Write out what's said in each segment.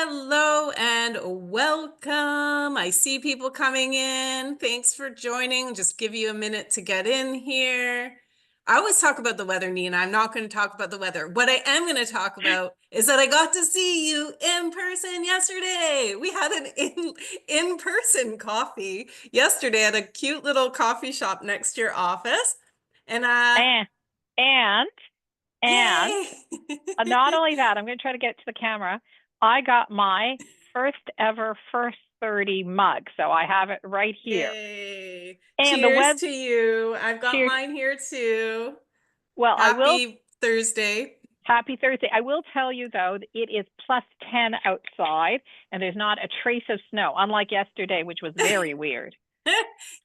Hello and welcome. I see people coming in. Thanks for joining. Just give you a minute to get in here. I always talk about the weather, Nina. I'm not going to talk about the weather. What I am going to talk about is that I got to see you in person yesterday. We had an in-person coffee yesterday at a cute little coffee shop next to your office. And And and and yay! not only that, I'm going to try to get to the camera. I got my first ever first 30 mug, so I have it right here. Yay. And the Cheers web to you. I've got cheers. mine here too. Well, I will. Happy Thursday. Happy Thursday. I will tell you though, it is plus 10 outside, and there's not a trace of snow, unlike yesterday, which was very weird.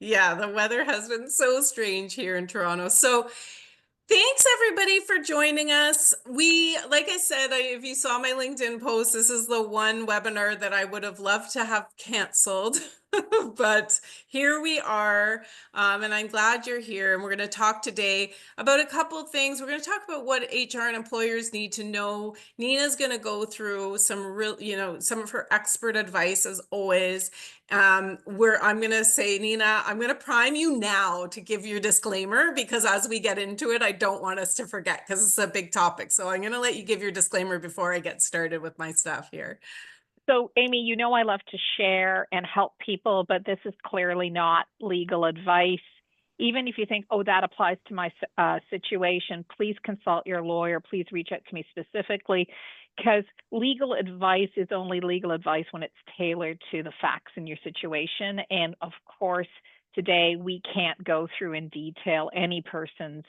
Yeah, the weather has been so strange here in Toronto. So thanks everybody for joining us. Like I said, if you saw my LinkedIn post, this is the one webinar that I would have loved to have canceled, but here we are. And I'm glad you're here. And we're going to talk today about a couple of things. We're going to talk about what HR and employers need to know. Nina's going to go through some of her expert advice as always. Where I'm going to say, Nina, I'm going to prime you now to give your disclaimer because as we get into it, I don't want us to forget because it's a big topic. So I'm going to let you give your disclaimer before I get started with my stuff here. So, Amy, you know I love to share and help people, but this is clearly not legal advice. Even if you think, oh, that applies to my situation, please consult your lawyer. Please reach out to me specifically because legal advice is only legal advice when it's tailored to the facts in your situation. And of course, today we can't go through in detail any person's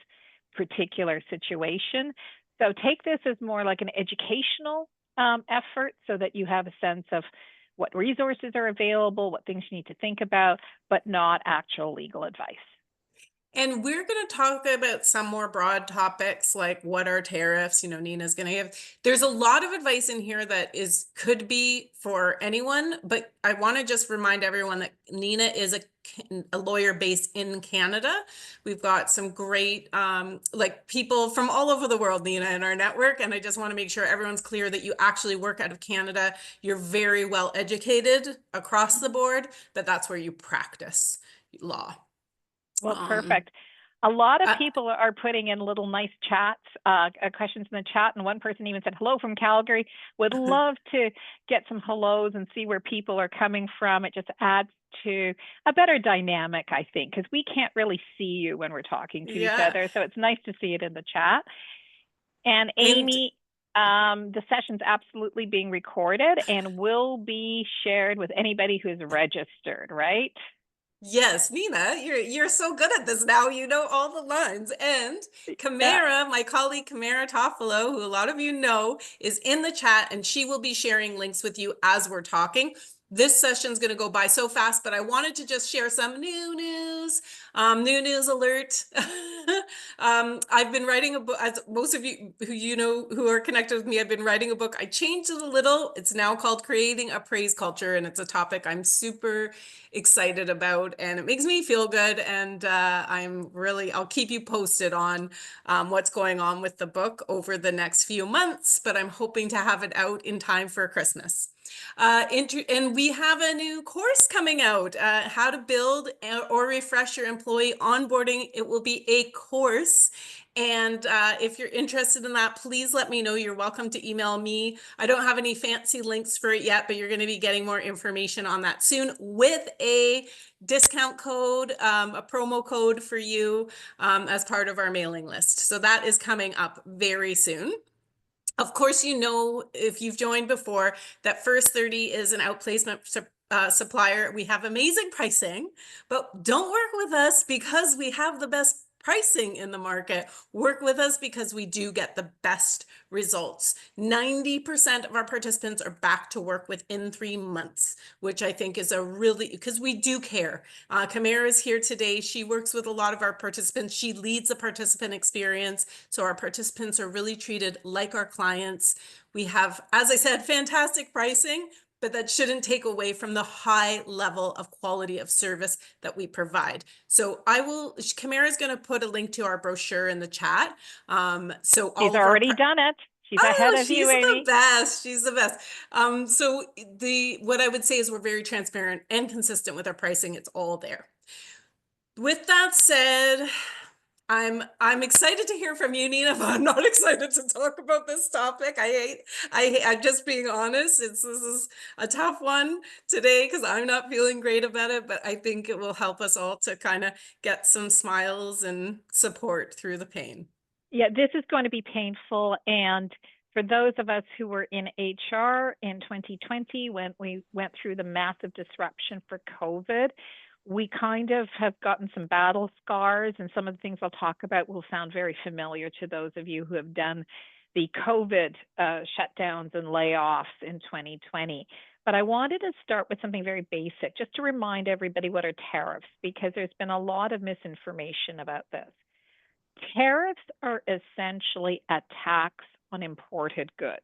particular situation. So take this as more like an educational effort so that you have a sense of what resources are available, what things you need to think about, but not actual legal advice. And we're going to talk about some more broad topics like what are tariffs, Nina's going to give. There's a lot of advice in here that could be for anyone, but I want to just remind everyone that Nina is a lawyer based in Canada. We've got some great people from all over the world, Nina, in our network. And I just want to make sure everyone's clear that you actually work out of Canada. You're very well educated across the board, but that's where you practice law. Well, perfect. A lot of Uh, people are putting in little nice chats, questions in the chat, and one person even said, hello from Calgary. Would love to get some hellos and see where people are coming from. It just adds to a better dynamic, I think, because we can't really see you when we're talking to each yeah. other. So it's nice to see it in the chat. And And Amy, the session's absolutely being recorded and will be shared with anybody who's registered, right? yes, Nina, you're so good at this now. You know all the lines. And Yeah. Kamara, my colleague Kamara Toffolo, who a lot of you know, is in the chat and she will be sharing links with you as we're talking. This session's going to go by so fast, but I wanted to just share some new news. New news alert. I've been writing a book, as most of you who are connected with me, I've been writing a book. I changed it a little. It's now called Creating a Praise Culture, and it's a topic I'm super excited about, and it makes me feel good. And I'll keep you posted on what's going on with the book over the next few months, but I'm hoping to have it out in time for Christmas. And we have a new course coming out, how to build or refresh your employee onboarding. It will be a course. And if you're interested in that, please let me know. You're welcome to email me. I don't have any fancy links for it yet, but you're going to be getting more information on that soon with a discount code, a promo code for you as part of our mailing list. So that is coming up very soon. Of course, if you've joined before, that First 30 is an outplacement supplier. We have amazing pricing, but don't work with us because we have the best pricing in the market. Work with us because we do get the best results. 90% of our participants are back to work within 3 months, which I think is because we do care. Kamara is here today. She works with a lot of our participants. She leads the participant experience. So our participants are really treated like our clients. We have, as I said, fantastic pricing, but that shouldn't take away from the high level of quality of service that we provide. So Kamara's going to put a link to our brochure in the chat. So She's all of our already done it. She's ahead Oh, of you, she's the Amy. best. She's the best. So what I would say is we're very transparent and consistent with our pricing. It's all there. With that said, I'm excited to hear from you, Nina, but I'm not excited to talk about this topic. I'm just being honest. This is a tough one today because I'm not feeling great about it, but I think it will help us all to kind of get some smiles and support through the pain. Yeah, this is going to be painful. And for those of us who were in HR in 2020, when we went through the massive disruption for COVID, we kind of have gotten some battle scars. And some of the things I'll talk about will sound very familiar to those of you who have done the COVID shutdowns and layoffs in 2020. But I wanted to start with something very basic, just to remind everybody what are tariffs, because there's been a lot of misinformation about this. Tariffs are essentially a tax on imported goods.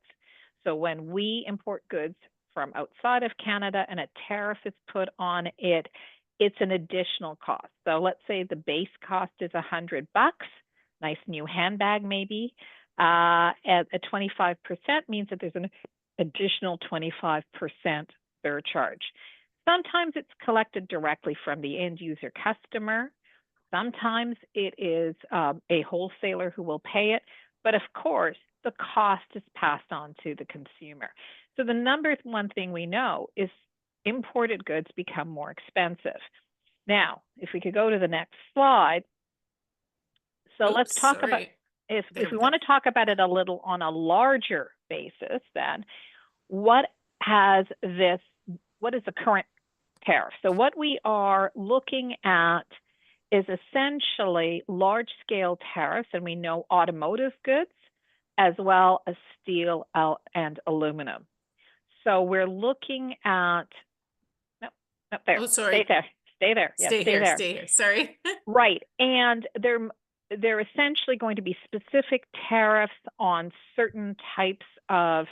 So when we import goods from outside of Canada and a tariff is put on it, it's an additional cost. So let's say the base cost is $100, nice new handbag maybe. At 25% means that there's an additional 25% surcharge. Sometimes it's collected directly from the end user customer. Sometimes it is a wholesaler who will pay it, but of course, the cost is passed on to the consumer. So the number one thing we know is imported goods become more expensive. Now, if we could go to the next slide. So Oops, let's talk about, sorry. if There we we go. want to talk about it a little on a larger basis, then what has this, what is the current tariff? So what we are looking at is essentially large scale tariffs, and we know automotive goods as well as steel and aluminum. So we're looking at, no, no, there, Oh, stay sorry. there, stay there, yeah, stay there. Stay here. Sorry. Right, and they're essentially going to be specific tariffs on certain types of,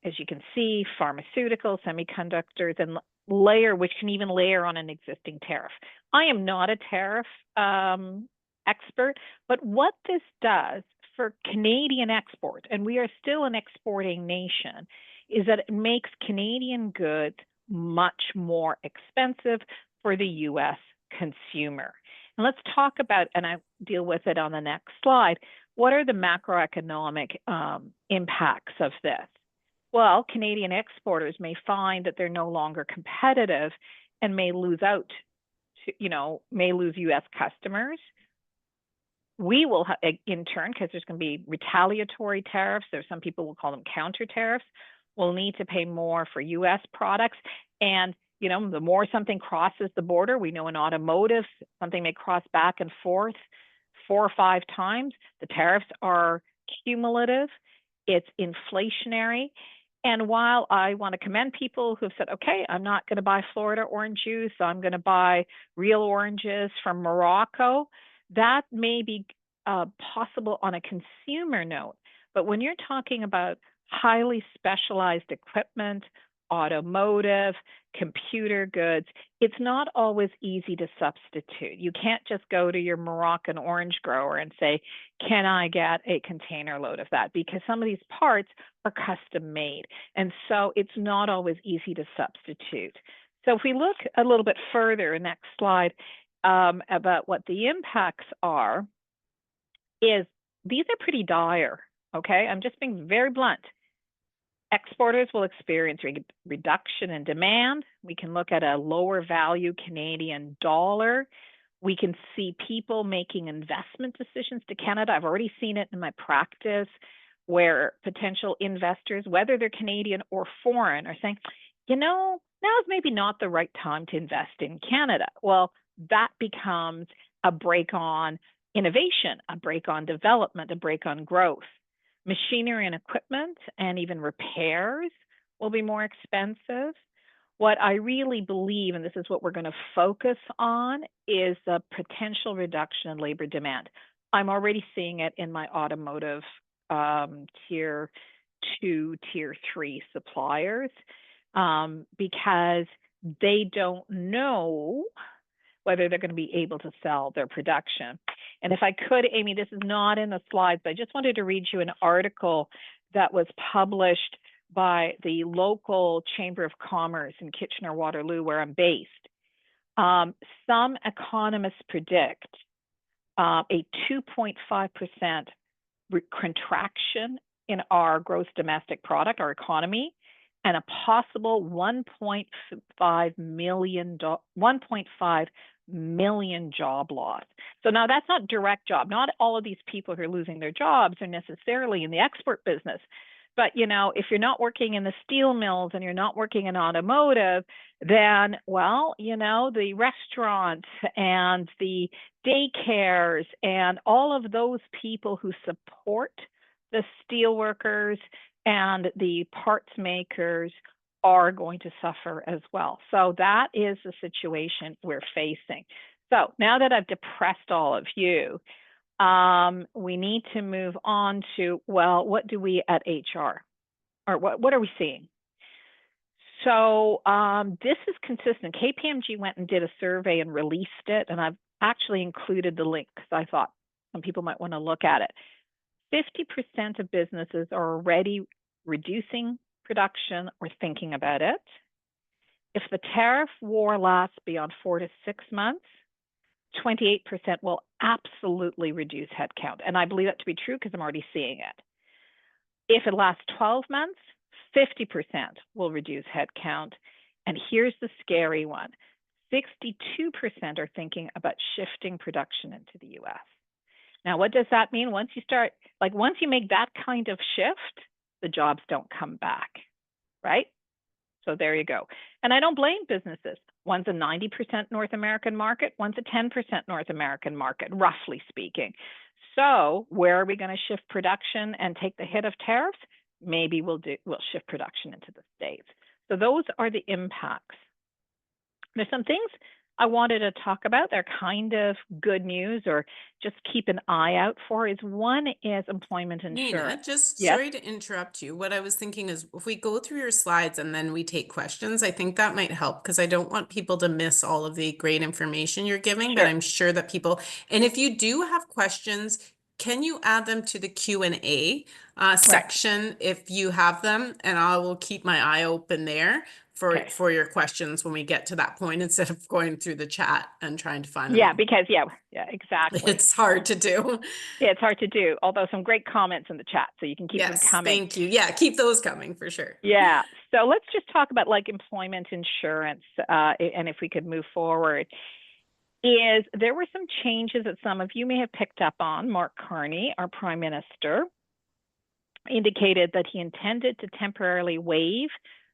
as you can see, pharmaceuticals, semiconductors, and which can even layer on an existing tariff. I am not a tariff expert, but what this does for Canadian export, and we are still an exporting nation, is that it makes Canadian goods much more expensive for the US consumer. And let's talk about, and I deal with it on the next slide, what are the macroeconomic impacts of this? Well, Canadian exporters may find that they're no longer competitive and may lose out to, may lose US customers. We will, in turn, because there's going to be retaliatory tariffs, or some people will call them counter tariffs, will need to pay more for US products. And, the more something crosses the border, we know in automotive, something may cross back and forth 4 or 5 times. The tariffs are cumulative, it's inflationary. And while I want to commend people who've said, okay, I'm not going to buy Florida orange juice, so I'm going to buy real oranges from Morocco, that may be possible on a consumer note. But when you're talking about highly specialized equipment, automotive, computer goods, it's not always easy to substitute. You can't just go to your Moroccan orange grower and say, can I get a container load of that? Because some of these parts are custom made. And so it's not always easy to substitute. So if we look a little bit further, next slide, about what the impacts are, is these are pretty dire, okay? I'm just being very blunt. Exporters will experience reduction in demand. We can look at a lower value Canadian dollar. We can see people making investment decisions to Canada. I've already seen it in my practice where potential investors, whether they're Canadian or foreign, are saying, now is maybe not the right time to invest in Canada. Well, that becomes a brake on innovation, a brake on development, a brake on growth. Machinery and equipment and even repairs will be more expensive. What I really believe, and this is what we're going to focus on, is the potential reduction in labor demand. I'm already seeing it in my automotive tier 2, tier 3 suppliers because they don't know whether they're going to be able to sell their production. And if I could, Amy, this is not in the slides, but I just wanted to read you an article that was published by the local Chamber of Commerce in Kitchener-Waterloo, where I'm based, some economists predict a 2.5% contraction in our gross domestic product, our economy, and a possible 1.5 million job loss. So now that's not direct job. Not all of these people who are losing their jobs are necessarily in the export business. But, you know, if you're not working in the steel mills and you're not working in automotive, then, well, you know, the restaurants and the daycares and all of those people who support the steel workers and the parts makers are going to suffer as well. So that is the situation we're facing. So now that I've depressed all of you, we need to move on to, well, what do we at HR, or what are we seeing? So this is consistent. KPMG went and did a survey and released it, and I've actually included the link because I thought some people might want to look at it. 50% of businesses are already reducing production or thinking about it. If the tariff war lasts beyond 4 to 6 months, 28% will absolutely reduce headcount. And I believe that to be true because I'm already seeing it. If it lasts 12 months, 50% will reduce headcount. And here's the scary one. 62% are thinking about shifting production into the US. Now, what does that mean? Once you make that kind of shift, the jobs don't come back, right? So there you go. And I don't blame businesses. One's a 90% North American market, one's a 10% North American market, roughly speaking. So where are we going to shift production and take the hit of tariffs? Maybe we'll shift production into the States. So those are the impacts. There's some things I wanted to talk about. They're kind of good news or just keep an eye out for. One is employment insurance. Nina, just yes? sorry to interrupt you. What I was thinking is if we go through your slides and then we take questions, I think that might help because I don't want people to miss all of the great information you're giving, but Sure. I'm sure that people, and if you do have questions, can you add them to the Q&A section if you have them? And I will keep my eye open there for your questions when we get to that point instead of going through the chat and trying to find them. Yeah, because exactly. It's hard to do. Yeah, it's hard to do, although some great comments in the chat, so you can keep them coming. Thank you. Yeah, keep those coming for sure. Yeah, so let's just talk about like employment insurance, and if we could move forward. There were some changes that some of you may have picked up on. Mark Carney, our Prime Minister, indicated that he intended to temporarily waive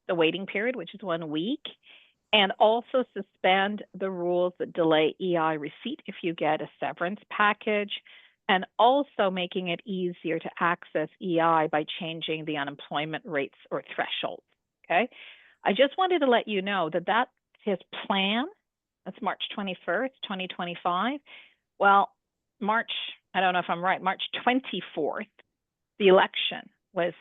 the waiting period, which is 1 week, and also suspend the rules that delay EI receipt if you get a severance package, and also making it easier to access EI by changing the unemployment rates or thresholds. Okay, I just wanted to let you know that that's his plan. That's March 21st, 2025. Well, I don't know if I'm right, March 24th, the election was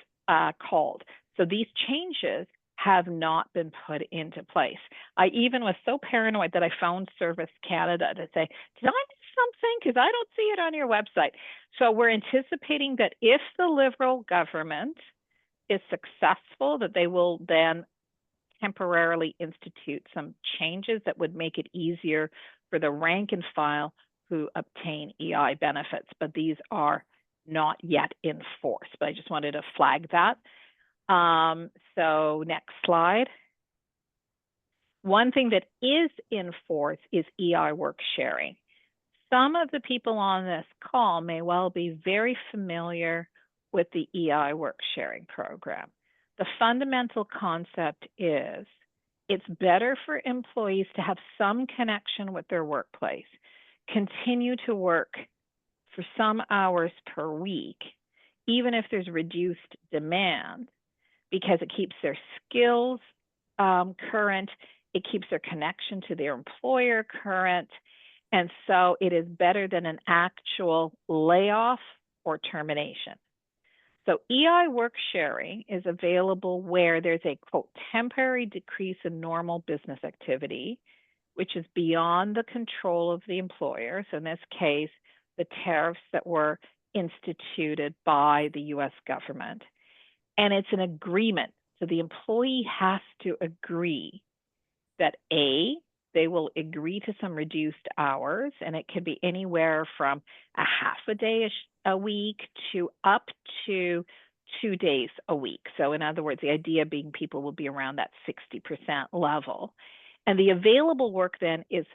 called. So these changes have not been put into place. I even was so paranoid that I phoned Service Canada to say, did I miss something? Because I don't see it on your website. So we're anticipating that if the Liberal government is successful, that they will then temporarily institute some changes that would make it easier for the rank and file who obtain EI benefits. But these are not yet in force. But I just wanted to flag that. So next slide. One thing that is in force is EI work sharing. Some of the people on this call may well be very familiar with the EI work sharing program. The fundamental concept is it's better for employees to have some connection with their workplace, continue to work for some hours per week, even if there's reduced demand, because it keeps their skills current, it keeps their connection to their employer current, and so it is better than an actual layoff or termination. So EI work sharing is available where there's a, quote, temporary decrease in normal business activity, which is beyond the control of the employer. So in this case, the tariffs that were instituted by the US government. And it's an agreement. So the employee has to agree that A, they will agree to some reduced hours, and it could be anywhere from a half a day a week to up to 2 days a week. So in other words, the idea being people will be around that 60% level. And the available work then is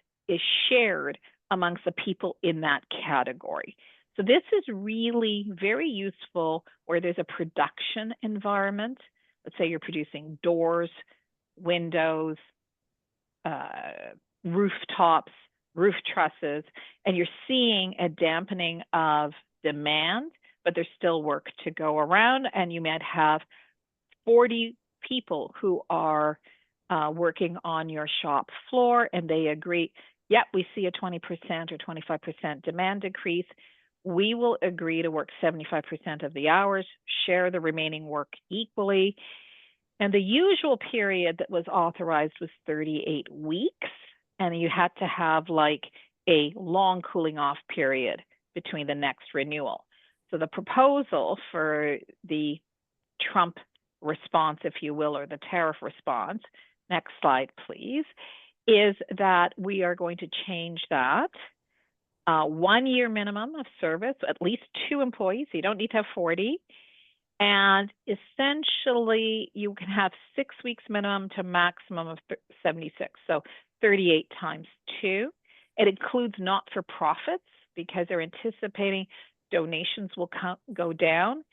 shared amongst the people in that category. So this is really very useful where there's a production environment. Let's say you're producing doors, windows, rooftops, roof trusses, and you're seeing a dampening of demand, but there's still work to go around, and you might have 40 people who are working on your shop floor, and they agree, yep, we see a 20% or 25% demand increase. We will agree to work 75% of the hours, share the remaining work equally. And the usual period that was authorized was 38 weeks. And you had to have like a long cooling off period between the next renewal. So the proposal for the Trump response, if you will, or the tariff response, next slide, please, is that we are going to change that. 1 year minimum of service, at least 2 employees. So you don't need to have 40. And essentially, you can have 6 weeks minimum to maximum of 76. So 38 times 2. It includes not-for-profits because they're anticipating donations will go down.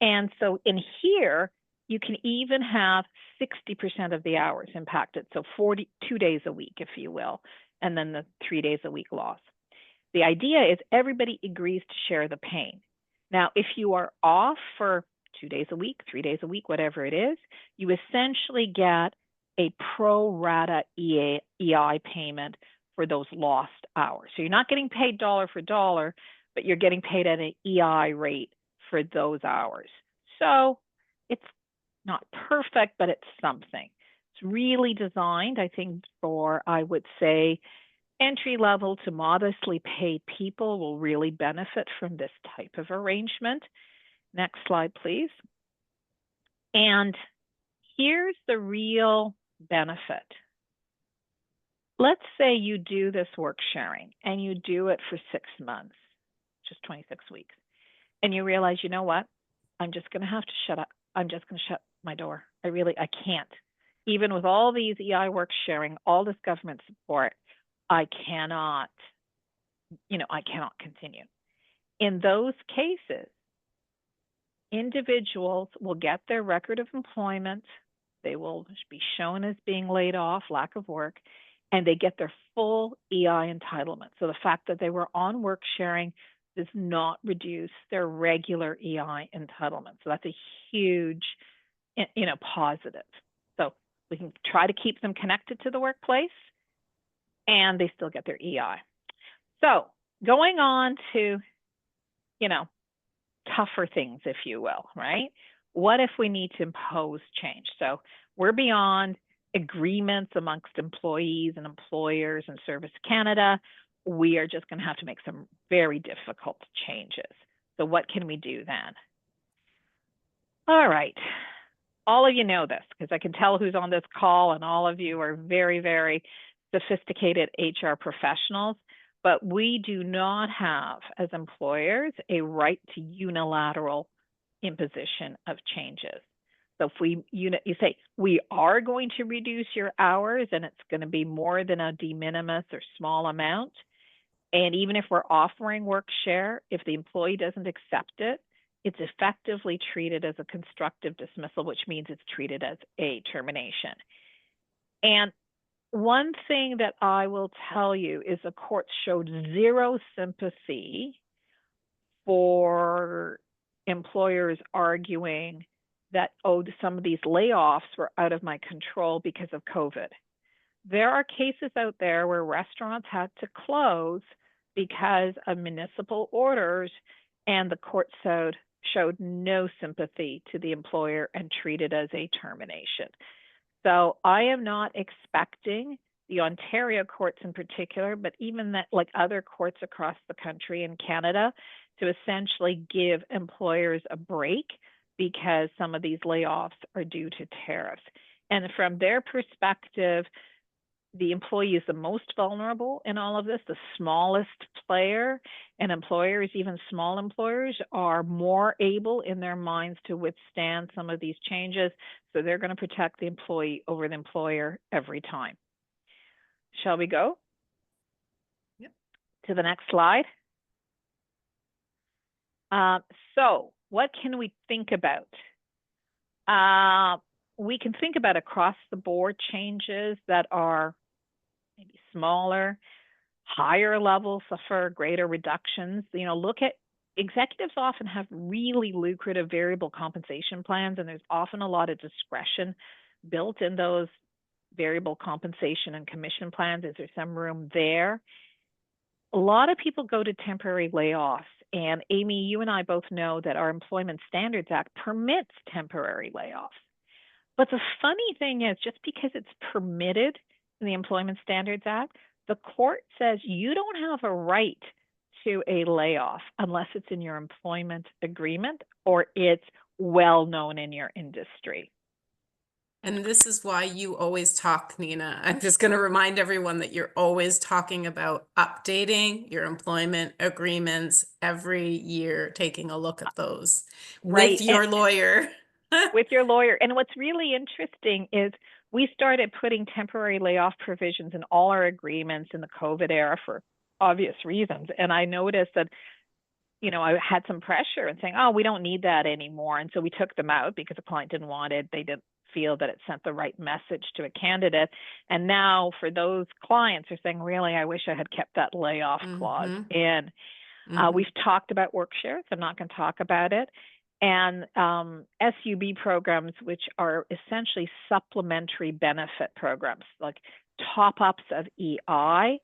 And so in here, you can even have 60% of the hours impacted. So 42 days a week, if you will, and then the 3 days a week loss. The idea is everybody agrees to share the pain. Now, if you are off for 2 days a week, 3 days a week, whatever it is, you essentially get a pro rata EI payment for those lost hours. So you're not getting paid dollar for dollar, but you're getting paid at an EI rate for those hours. So it's not perfect, but it's something. It's really designed, I think, for, I would say, entry level to modestly paid people will really benefit from this type of arrangement. Next slide, please. And here's the real benefit. Let's say you do this work sharing and you do it for 6 months, just 26 weeks, and you realize, you know what? I'm just going to have to shut up. I'm just going to shut my door. I can't. Even with all these EI work sharing, all this government support, I cannot continue. In those cases, individuals will get their record of employment. They will be shown as being laid off, lack of work, and they get their full EI entitlement. So the fact that they were on work sharing does not reduce their regular EI entitlement. So that's a huge, positive. So we can try to keep them connected to the workplace, and they still get their EI. So going on to, tougher things, if you will, right? What if we need to impose change? So we're beyond agreements amongst employees and employers and Service Canada. We are just going to have to make some very difficult changes. So what can we do then? All right. All of you know this because I can tell who's on this call, and all of you are very, very sophisticated HR professionals. But we do not have, as employers, a right to unilateral imposition of changes. So if you say, we are going to reduce your hours and it's going to be more than a de minimis or small amount, and even if we're offering work share, if the employee doesn't accept it, it's effectively treated as a constructive dismissal, which means it's treated as a termination. And one thing that I will tell you is the court showed zero sympathy for employers arguing that, some of these layoffs were out of my control because of COVID. There are cases out there where restaurants had to close because of municipal orders, and the court showed no sympathy to the employer and treated as a termination. So I am not expecting the Ontario courts in particular, but even that, like other courts across the country in Canada, to essentially give employers a break because some of these layoffs are due to tariffs. And from their perspective, the employee is the most vulnerable in all of this, the smallest player, and employers, even small employers, are more able in their minds to withstand some of these changes. So they're going to protect the employee over the employer every time. Shall we go? Yep. To the next slide? So what can we think about? We can think about across the board changes that are maybe smaller, higher levels suffer greater reductions. Look at executives often have really lucrative variable compensation plans, and there's often a lot of discretion built in those variable compensation and commission plans. Is there some room there? A lot of people go to temporary layoffs. And Amy, you and I both know that our Employment Standards Act permits temporary layoffs. But the funny thing is, just because it's permitted in the Employment Standards Act, the court says you don't have a right to a layoff unless it's in your employment agreement or it's well known in your industry. And this is why you always talk, Nina. I'm just going to remind everyone that you're always talking about updating your employment agreements every year, taking a look at those with your lawyer. With your lawyer. And what's really interesting is we started putting temporary layoff provisions in all our agreements in the COVID era for obvious reasons. And I noticed that, I had some pressure and saying, oh, we don't need that anymore. And so we took them out because the client didn't want it. They didn't feel that it sent the right message to a candidate. And now for those clients are saying, really, I wish I had kept that layoff clause in. We've talked about work shares. I'm not going to talk about it. And SUB programs, which are essentially supplementary benefit programs, like top-ups of EI.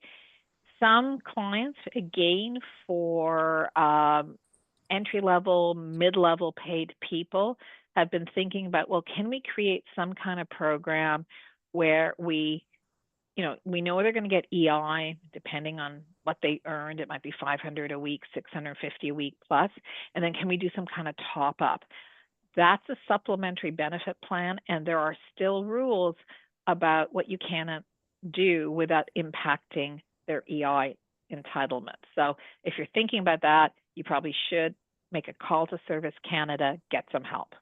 Some clients, again, for entry-level, mid-level paid people, have been thinking about, well, can we create some kind of program where we know they're going to get EI depending on what they earned. It might be $500 a week, $650 a week plus. And then can we do some kind of top up? That's a supplementary benefit plan. And there are still rules about what you cannot do without impacting their EI entitlement. So if you're thinking about that, you probably should make a call to Service Canada, get some help.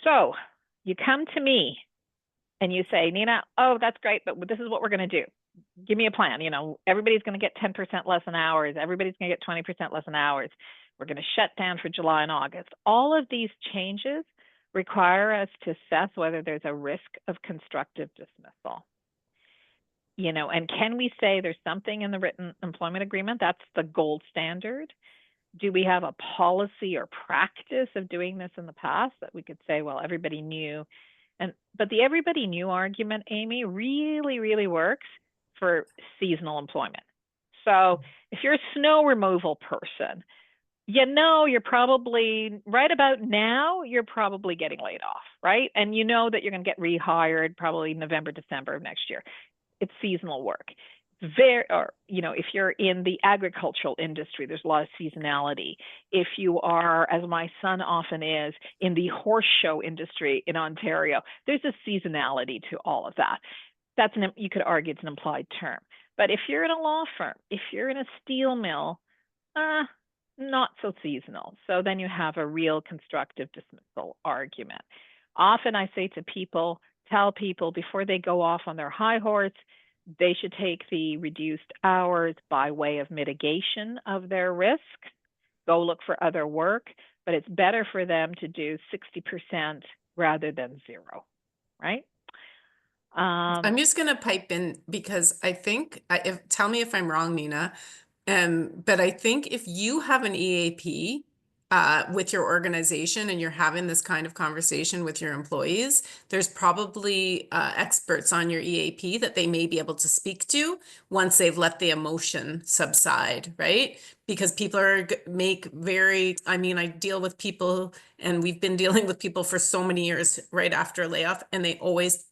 So you come to me and you say, Nina, oh, that's great, but this is what we're going to do. Give me a plan. Everybody's going to get 10% less in hours. Everybody's going to get 20% less in hours. We're going to shut down for July and August. All of these changes require us to assess whether there's a risk of constructive dismissal. And can we say there's something in the written employment agreement? That's the gold standard. Do we have a policy or practice of doing this in the past that we could say, well, everybody knew? But the everybody knew argument, Amy, really, really works for seasonal employment. So if you're a snow removal person, you're probably right about now, you're probably getting laid off, right? And you know that you're going to get rehired probably November, December of next year. It's seasonal work. If you're in the agricultural industry, there's a lot of seasonality. If you are, as my son often is, in the horse show industry in Ontario, there's a seasonality to all of that. You could argue it's an implied term. But if you're in a law firm, if you're in a steel mill, not so seasonal. So then you have a real constructive dismissal argument. Often I say to people, tell people before they go off on their high horse, they should take the reduced hours by way of mitigation of their risk, go look for other work, but it's better for them to do 60% rather than 0, right? I'm just going to pipe in because I think, tell me if I'm wrong, Nina, but I think if you have an EAP with your organization and you're having this kind of conversation with your employees, there's probably experts on your EAP that they may be able to speak to once they've let the emotion subside, right? Because people I deal with people and we've been dealing with people for so many years right after a layoff, and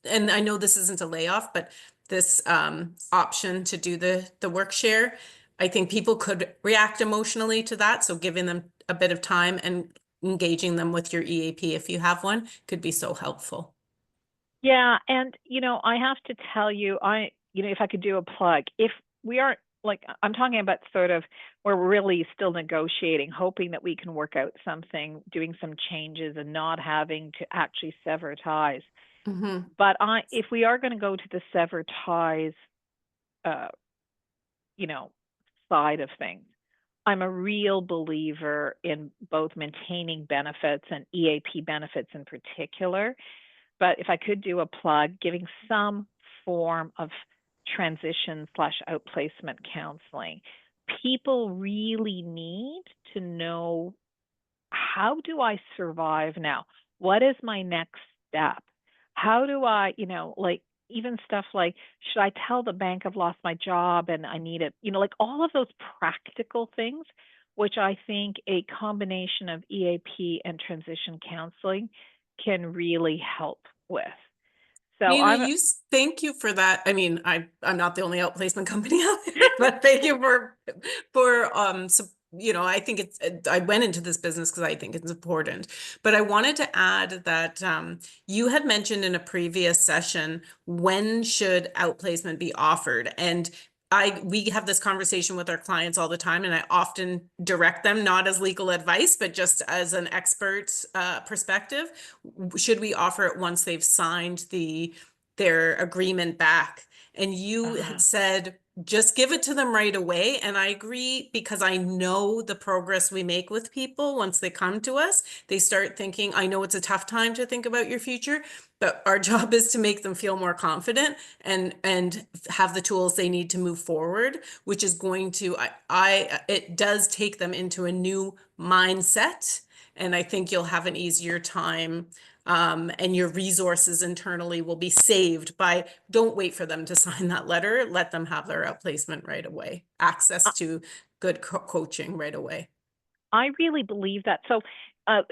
and I know this isn't a layoff, but this option to do the work share, I think people could react emotionally to that. So giving them a bit of time and engaging them with your EAP, if you have one, could be so helpful. Yeah, and I have to tell you, if I could do a plug, if we aren't like I'm talking about sort of we're really still negotiating, hoping that we can work out something, doing some changes and not having to actually sever ties. Hmm. But if we are going to go to the sever ties, uh, you know, side of things, I'm a real believer in both maintaining benefits and EAP benefits in particular. But if I could do a plug, giving some form of transition slash outplacement counseling. People really need to know, how do I survive now? What is my next step? How do I, like even stuff like, should I tell the bank I've lost my job and I need it? Like all of those practical things, which I think a combination of EAP and transition counseling can really help with. So Nina, thank you for that. I mean, I'm not the only outplacement company out there, but thank you for I think I went into this business because I think it's important. But I wanted to add that you had mentioned in a previous session, when should outplacement be offered? And we have this conversation with our clients all the time, and I often direct them not as legal advice, but just as an expert perspective. Should we offer it once they've signed their agreement back? And you had said, just give it to them right away. And I agree, because I know the progress we make with people once they come to us. They start thinking, I know it's a tough time to think about your future, but our job is to make them feel more confident and have the tools they need to move forward, which is going to, it does take them into a new mindset. And I think you'll have an easier time, and your resources internally will be saved by, don't wait for them to sign that letter. Let them have their outplacement right away, access to good coaching right away. I really believe that. So,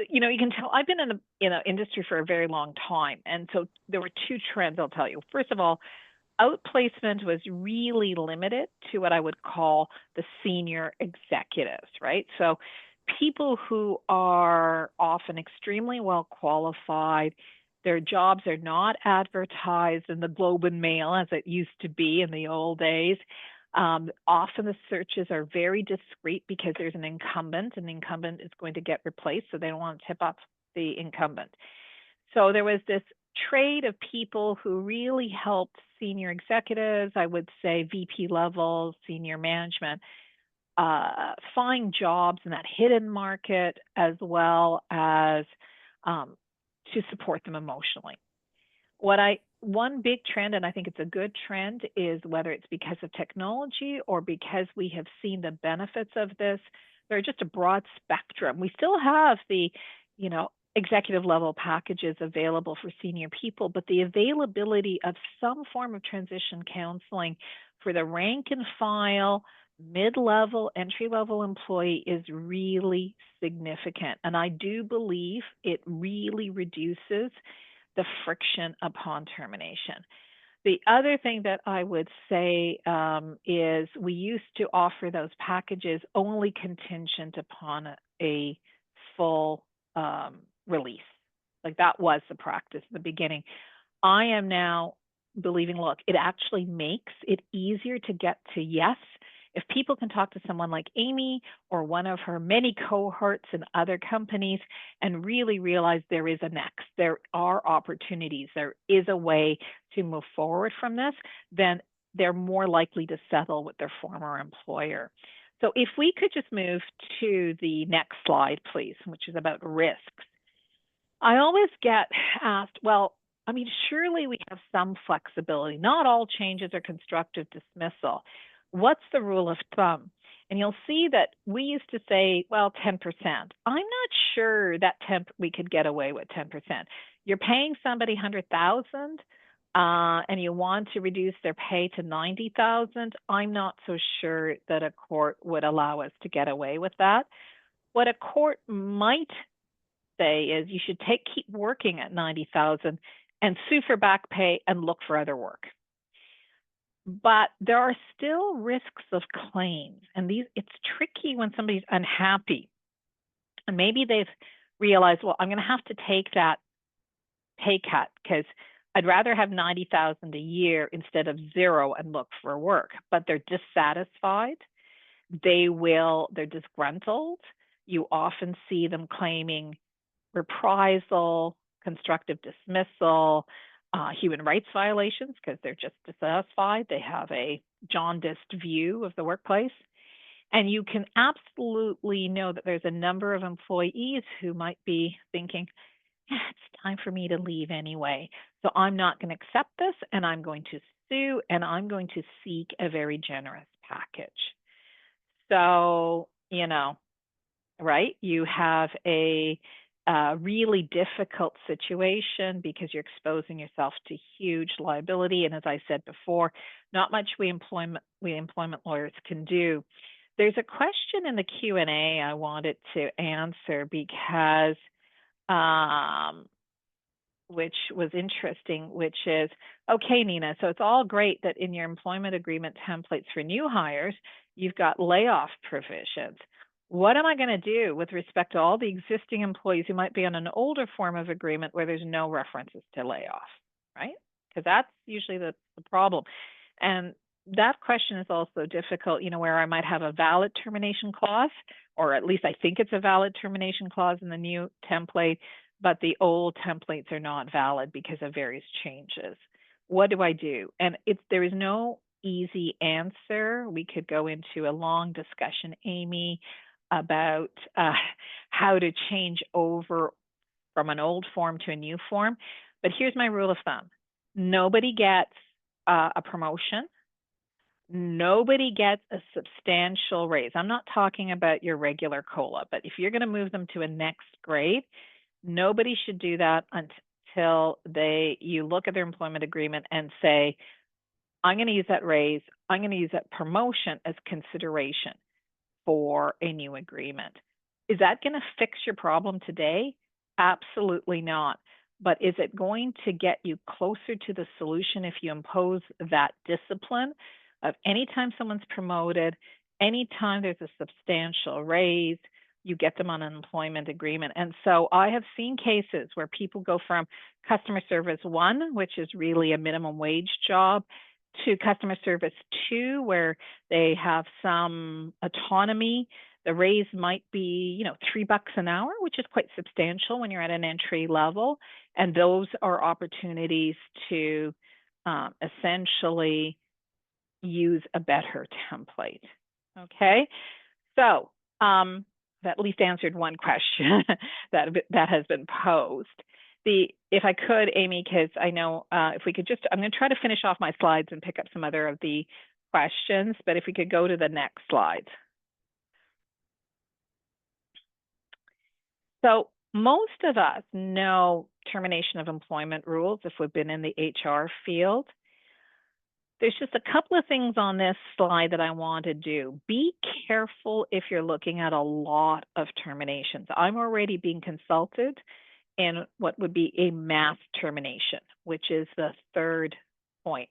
you can tell I've been in the industry for a very long time, and so there were two trends I'll tell you. First of all, outplacement was really limited to what I would call the senior executives, right? So, people who are often extremely well qualified. Their jobs are not advertised in the Globe and Mail as it used to be in the old days. Often the searches are very discreet because there's an incumbent, and the incumbent is going to get replaced, so they don't want to tip off the incumbent. So there was this trade of people who really helped senior executives, I would say VP level, senior management, find jobs in that hidden market, as well as um, to support them emotionally. One big trend, and I think it's a good trend, is whether it's because of technology or because we have seen the benefits of this. There are just a broad spectrum. We still have the, executive level packages available for senior people, but the availability of some form of transition counseling for the rank and file, mid-level, entry-level employee is really significant. And I do believe it really reduces the friction upon termination. The other thing that I would say is we used to offer those packages only contingent upon a full release. Like that was the practice in the beginning. I am now believing, look, it actually makes it easier to get to yes. If people can talk to someone like Amy or one of her many cohorts in other companies and really realize there is a next, there are opportunities, there is a way to move forward from this, then they're more likely to settle with their former employer. So if we could just move to the next slide, please, which is about risks. I always get asked, well, I mean, surely we have some flexibility. Not all changes are constructive dismissal. What's the rule of thumb? And you'll see that we used to say, well, 10%. I'm not sure that we could get away with 10%. You're paying somebody 100,000 and you want to reduce their pay to 90,000. I'm not so sure that a court would allow us to get away with that. What a court might say is you should keep working at 90,000 and sue for back pay and look for other work. But there are still risks of claims, and it's tricky when somebody's unhappy and maybe they've realize, well, I'm going to have to take that pay cut because I'd rather have 90,000 a year instead of zero and look for work. But they're dissatisfied. They're disgruntled. You often see them claiming reprisal, constructive dismissal, human rights violations because they're just dissatisfied. They have a jaundiced view of the workplace. And you can absolutely know that there's a number of employees who might be thinking, it's time for me to leave anyway. So I'm not going to accept this and I'm going to sue and I'm going to seek a very generous package. So, right? You have a really difficult situation because you're exposing yourself to huge liability. And as I said before, not much we employment lawyers can do. There's a question in the Q&A I wanted to answer because which was interesting, which is, okay, Nina, so it's all great that in your employment agreement templates for new hires, you've got layoff provisions. What am I going to do with respect to all the existing employees who might be on an older form of agreement where there's no references to layoff, right? Because that's usually the problem. And that question is also difficult, where I might have a valid termination clause, or at least I think it's a valid termination clause in the new template, but the old templates are not valid because of various changes. What do I do? And there is no easy answer. We could go into a long discussion, Amy, about how to change over from an old form to a new form. But here's my rule of thumb. Nobody gets a promotion. Nobody gets a substantial raise. I'm not talking about your regular COLA, but if you're going to move them to a next grade, nobody should do that until you look at their employment agreement and say, I'm going to use that raise, I'm going to use that promotion as consideration for a new agreement. Is that going to fix your problem today? Absolutely not. But is it going to get you closer to the solution if you impose that discipline of anytime someone's promoted, anytime there's a substantial raise, you get them on an employment agreement? And so I have seen cases where people go from customer service 1, which is really a minimum wage job, to customer service 2, where they have some autonomy. The raise might be, $3 an hour, which is quite substantial when you're at an entry level. And those are opportunities to essentially use a better template. Okay, so that at least answered one question that has been posed. If I could, Amy, because I know if we could I'm going to try to finish off my slides and pick up some other of the questions, but if we could go to the next slide. So most of us know termination of employment rules if we've been in the HR field. There's just a couple of things on this slide that I want to do. Be careful if you're looking at a lot of terminations. I'm already being consulted in what would be a mass termination, which is the third point.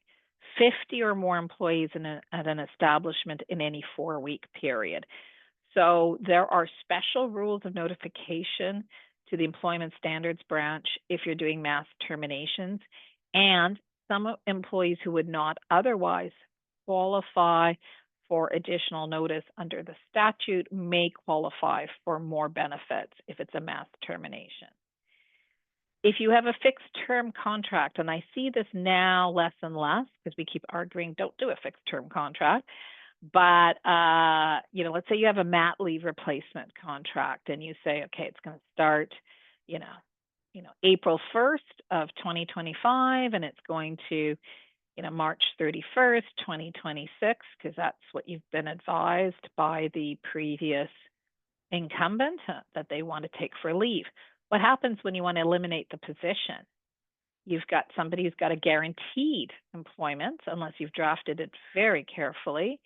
50 or more employees at an establishment in any 4-week period. So there are special rules of notification to the Employment Standards Branch if you're doing mass terminations, and some employees who would not otherwise qualify for additional notice under the statute may qualify for more benefits if it's a mass termination. If you have a fixed term contract, and I see this now less and less because we keep arguing, don't do a fixed term contract. But, let's say you have a mat leave replacement contract and you say, okay, it's going to start, April 1st of 2025, and it's going to, March 31st, 2026, because that's what you've been advised by the previous incumbent that they want to take for leave. What happens when you want to eliminate the position? You've got somebody who's got a guaranteed employment, unless you've drafted it very carefully,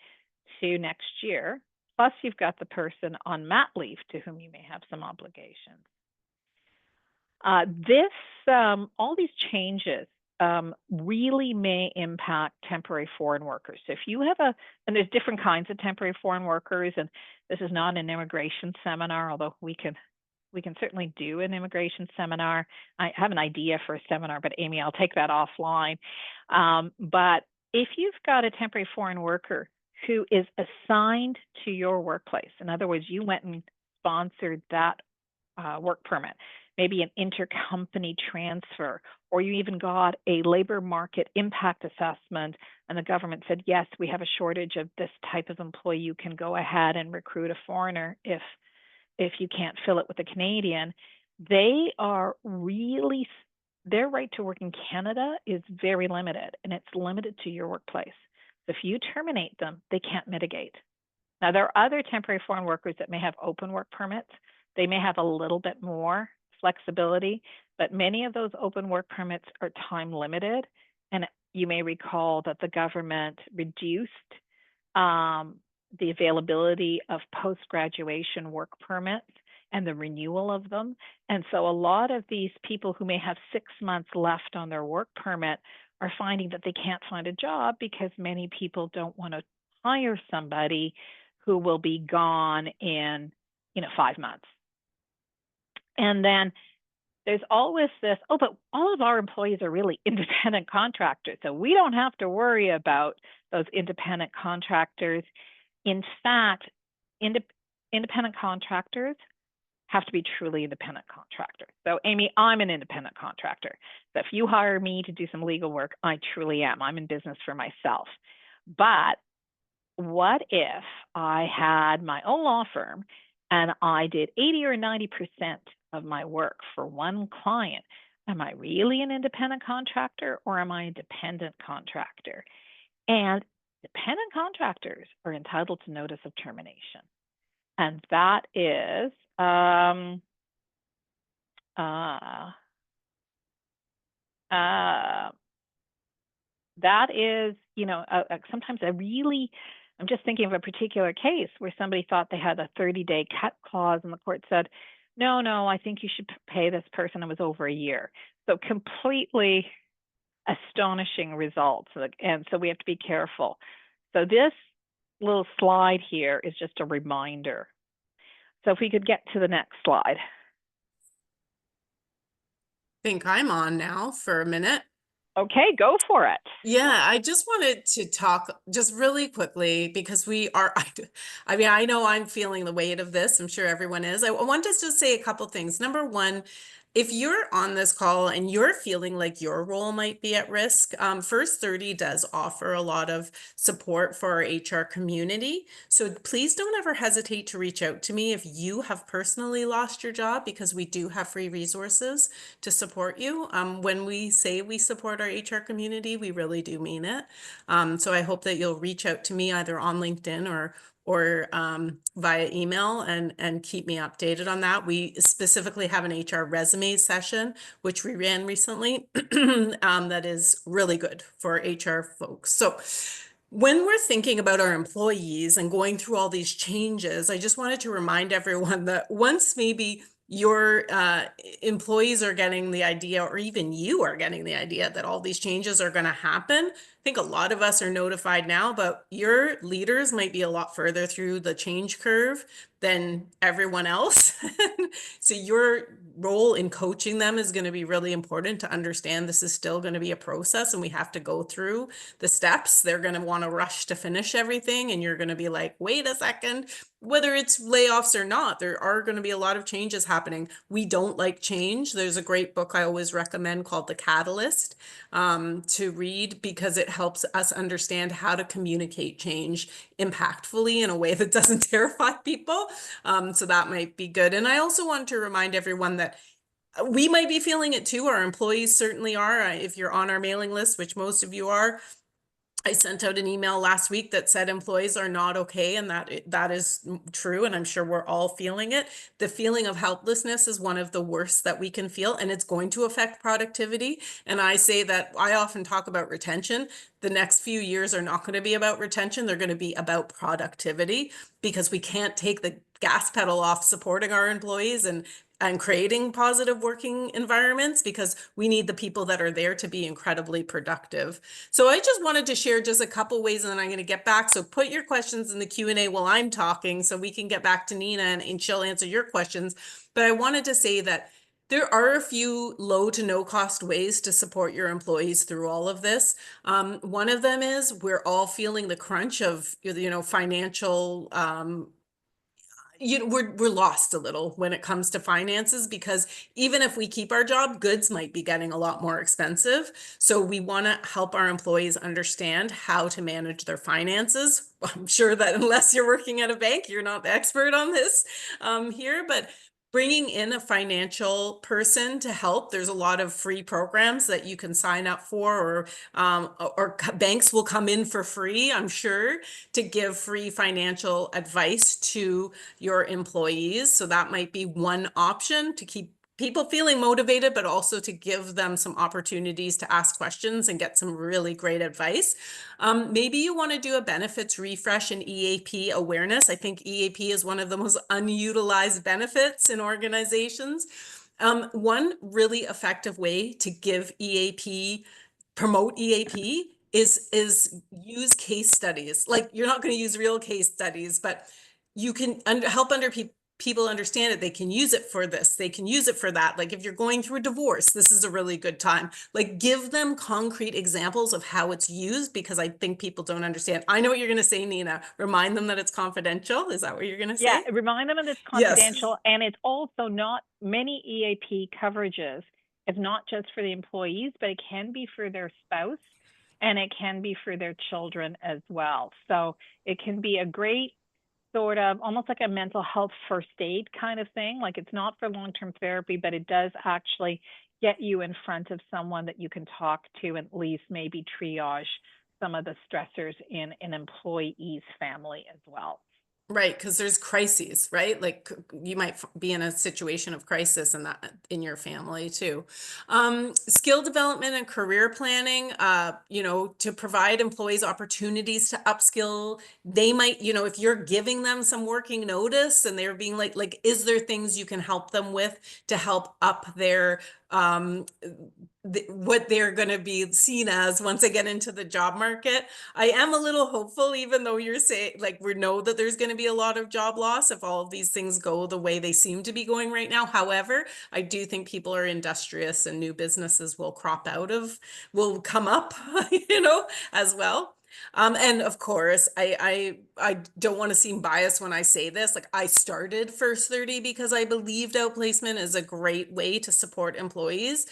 to next year. Plus, you've got the person on mat leave to whom you may have some obligations. All these changes really may impact temporary foreign workers. So if you have and there's different kinds of temporary foreign workers, and this is not an immigration seminar, although we can We can certainly do an immigration seminar. I have an idea for a seminar, but Amy, I'll take that offline. But if you've got a temporary foreign worker who is assigned to your workplace, in other words, you went and sponsored that work permit, maybe an intercompany transfer, or you even got a labor market impact assessment and the government said, yes, we have a shortage of this type of employee, you can go ahead and recruit a foreigner if you can't fill it with a Canadian. They are really, their right to work in Canada is very limited, and it's limited to your workplace. So if you terminate them, they can't mitigate. Now, there are other temporary foreign workers that may have open work permits. They may have a little bit more flexibility, but many of those open work permits are time limited. And you may recall that the government reduced the availability of post-graduation work permits and the renewal of them. And so a lot of these people who may have 6 months left on their work permit are finding that they can't find a job because many people don't want to hire somebody who will be gone in 5 months. And then there's always this, oh, but all of our employees are really independent contractors, so we don't have to worry about those independent contractors. In fact, independent contractors have to be truly independent contractors. So Amy, I'm an independent contractor. So if you hire me to do some legal work, I truly am. I'm in business for myself. But what if I had my own law firm and I did 80 or 90% of my work for one client? Am I really an independent contractor or am I a dependent contractor? And dependent contractors are entitled to notice of termination. And that is that is, sometimes I'm just thinking of a particular case where somebody thought they had a 30-day cut clause and the court said, no, I think you should pay this person. It was over a year. So completely astonishing results. And so we have to be careful. So this little slide here is just a reminder. So if we could get to the next slide. I think I'm on now for a minute. Okay, go for it. Yeah, I just wanted to talk just really quickly because we are, I mean, I know I'm feeling the weight of this. I'm sure everyone is. I want to just say a couple things. Number one, if you're on this call and you're feeling like your role might be at risk, First 30 does offer a lot of support for our HR community. So please don't ever hesitate to reach out to me if you have personally lost your job, because we do have free resources to support you. When we say we support our HR community, we really do mean it. So I hope that you'll reach out to me either on LinkedIn or via email and keep me updated on that. We specifically have an HR resume session, which we ran recently, that is really good for HR folks. So when we're thinking about our employees and going through all these changes, I just wanted to remind everyone that once maybe your employees are getting the idea, or even you are getting the idea that all these changes are going to happen, I think a lot of us are notified now, but your leaders might be a lot further through the change curve than everyone else. So your role in coaching them is going to be really important to understand this is still going to be a process and we have to go through the steps. They're going to want to rush to finish everything, and you're going to be like, wait a second. Whether it's layoffs or not, there are going to be a lot of changes happening. We don't like change. There's a great book I always recommend called The Catalyst to read, because it helps us understand how to communicate change impactfully in a way that doesn't terrify people. So that might be good. And I also want to remind everyone that we might be feeling it too. Our employees certainly are. If you're on our mailing list, which most of you are, I sent out an email last week that said employees are not okay, and that is true, and I'm sure we're all feeling it. The feeling of helplessness is one of the worst that we can feel, and it's going to affect productivity. And I say that I often talk about retention. The next few years are not going to be about retention. They're going to be about productivity, because we can't take the gas pedal off supporting our employees and and creating positive working environments, because we need the people that are there to be incredibly productive. So I just wanted to share just a couple ways, and then I'm going to get back. So put your questions in the Q&A while I'm talking so we can get back to Nina and she'll answer your questions. But I wanted to say that there are a few low to no cost ways to support your employees through all of this. One of them is we're all feeling the crunch of, financial, we're lost a little when it comes to finances, because even if we keep our job, goods might be getting a lot more expensive. So we want to help our employees understand how to manage their finances. I'm sure that unless you're working at a bank, you're not the expert on this here, but bringing in a financial person to help. There's a lot of free programs that you can sign up for, or banks will come in for free, I'm sure, to give free financial advice to your employees. So that might be one option to keep people feeling motivated, but also to give them some opportunities to ask questions and get some really great advice. Maybe you want to do a benefits refresh and EAP awareness. I think EAP is one of the most unutilized benefits in organizations. One really effective way to give EAP, promote EAP, is use case studies. Like, you're not going to use real case studies, but you can help people understand it. They can use it for this, they can use it for that. Like, if you're going through a divorce, this is a really good time. Like, give them concrete examples of how it's used, because I think people don't understand. I know what you're going to say, Nina. Remind them that it's confidential. Is that what you're going to Yeah, say? remind them that it's Yes. confidential, and it's also not many EAP coverages. It's not just for the employees, but it can be for their spouse and it can be for their children as well. So it can be a great sort of almost like a mental health first aid kind of thing. Like, it's not for long-term therapy, but it does actually get you in front of someone that you can talk to and at least maybe triage some of the stressors in an employee's family as well. Right, because there's crises, right? Like, you might be in a situation of crisis in that in your family too. Skill development and career planning, to provide employees opportunities to upskill. They might, if you're giving them some working notice and they're being like, is there things you can help them with to help up their what they're going to be seen as once they get into the job market? I am a little hopeful, even though you're saying, like, we know that there's going to be a lot of job loss if all of these things go the way they seem to be going right now. However, I do think people are industrious and new businesses will come up, as well. And of course, I don't want to seem biased when I say this. Like, I started First 30 because I believed outplacement is a great way to support employees.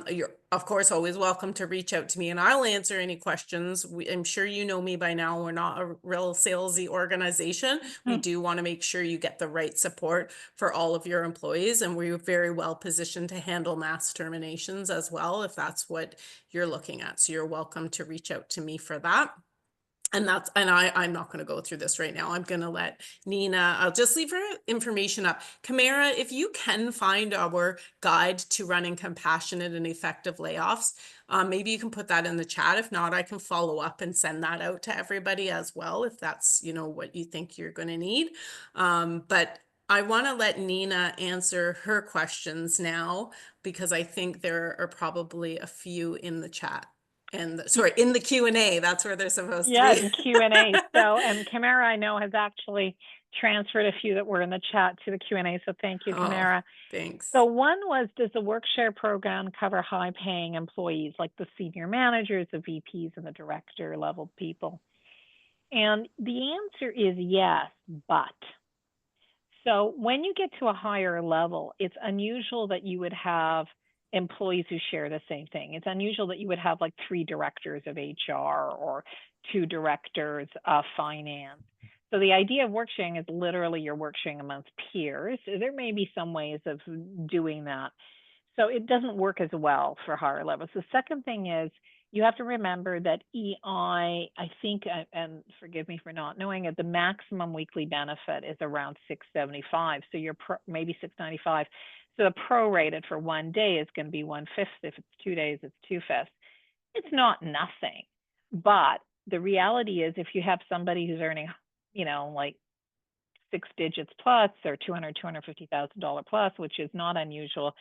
You're, of course, always welcome to reach out to me and I'll answer any questions. I'm sure you know me by now. We're not a real salesy organization. We do want to make sure you get the right support for all of your employees, and we're very well positioned to handle mass terminations as well, if that's what you're looking at. So you're welcome to reach out to me for that. I'm not going to go through this right now. I'm going to let Nina, I'll just leave her information up. Kamara, if you can find our guide to running compassionate and effective layoffs, maybe you can put that in the chat. If not, I can follow up and send that out to everybody as well, if that's, what you think you're going to need. But I want to let Nina answer her questions now, because I think there are probably a few in the chat. And sorry, in the Q&A, that's where they're supposed to Yeah, be. in Q&A. So, and Kamara, I know, has actually transferred a few that were in the chat to the Q&A. So thank you, Oh, Kamara. thanks. So one was, does the work-share program cover high-paying employees like the senior managers, the VPs, and the director-level people? And the answer is yes, but. So when you get to a higher level, it's unusual that you would have employees who share the same thing. It's unusual that you would have like 3 directors of HR or 2 directors of finance. So the idea of work sharing is literally you're work sharing amongst peers. There may be some ways of doing that. So it doesn't work as well for higher levels. The second thing is you have to remember that EI, I think, and forgive me for not knowing it, the maximum weekly benefit is around $675. So you're maybe $695. So the prorated for one day is going to be 1/5. If it's 2 days, it's 2/5. It's not nothing. But the reality is, if you have somebody who's earning, like 6 digits plus or $250,000 plus, which is not unusual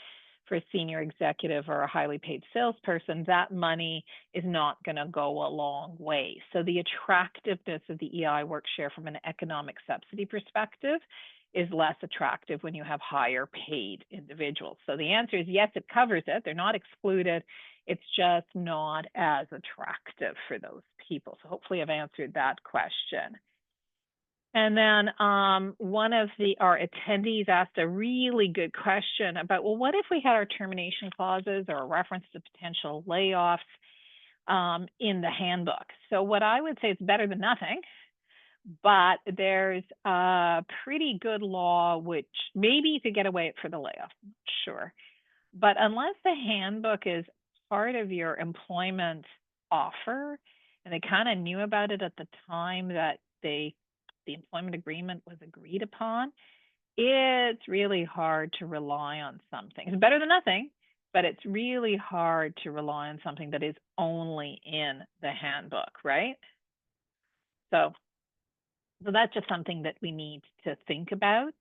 for a senior executive or a highly paid salesperson, that money is not going to go a long way. So the attractiveness of the EI work share from an economic subsidy perspective is less attractive when you have higher paid individuals. So the answer is yes, it covers it. They're not excluded. It's just not as attractive for those people. So hopefully I've answered that question. And then one of our attendees asked a really good question about, well, what if we had our termination clauses or a reference to potential layoffs in the handbook? So what I would say is better than nothing, but there's a pretty good law, which maybe you could get away for the layoff, I'm not sure. But unless the handbook is part of your employment offer, and they kind of knew about it at the time that the employment agreement was agreed upon, it's really hard to rely on something. It's better than nothing, but it's really hard to rely on something that is only in the handbook, right? So that's just something that we need to think about.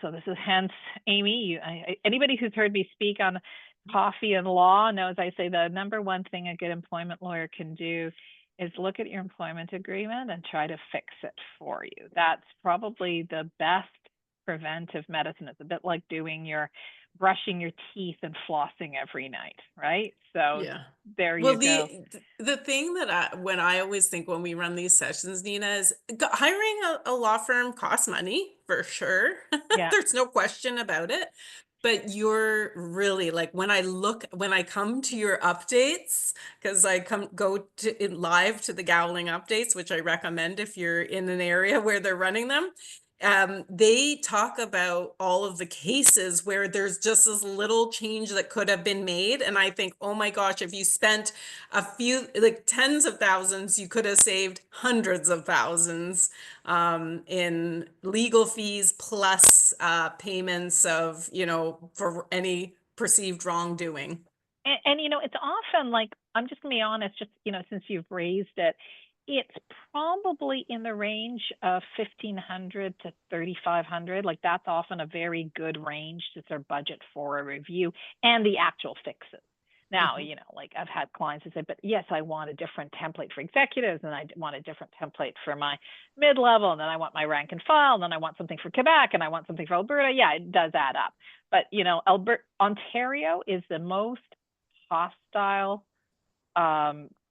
So this is hence, Amy, anybody who's heard me speak on coffee and law knows I say the number one thing a good employment lawyer can do is look at your employment agreement and try to fix it for you. That's probably the best preventive medicine. It's a bit like brushing your teeth and flossing every night, right? So Yeah. there Well, you go. the thing that when I always think when we run these sessions, Nina, is hiring a law firm costs money for sure. Yeah. There's no question about it. But you're really like when I come to your updates, because I go live to the Gowling updates, which I recommend if you're in an area where they're running them. They talk about all of the cases where there's just this little change that could have been made. And I think, oh my gosh, if you spent a few, like tens of thousands, you could have saved hundreds of thousands in legal fees plus payments of, for any perceived wrongdoing. And it's often like, I'm just going to be honest, just, since you've raised it, it's probably in the range of 1,500 to 3,500. Like that's often a very good range to their budget for a review and the actual fixes. Now, like I've had clients who say, but yes, I want a different template for executives and I want a different template for my mid-level. And then I want my rank and file. And then I want something for Quebec and I want something for Alberta. Yeah, it does add up. But, Ontario is the most hostile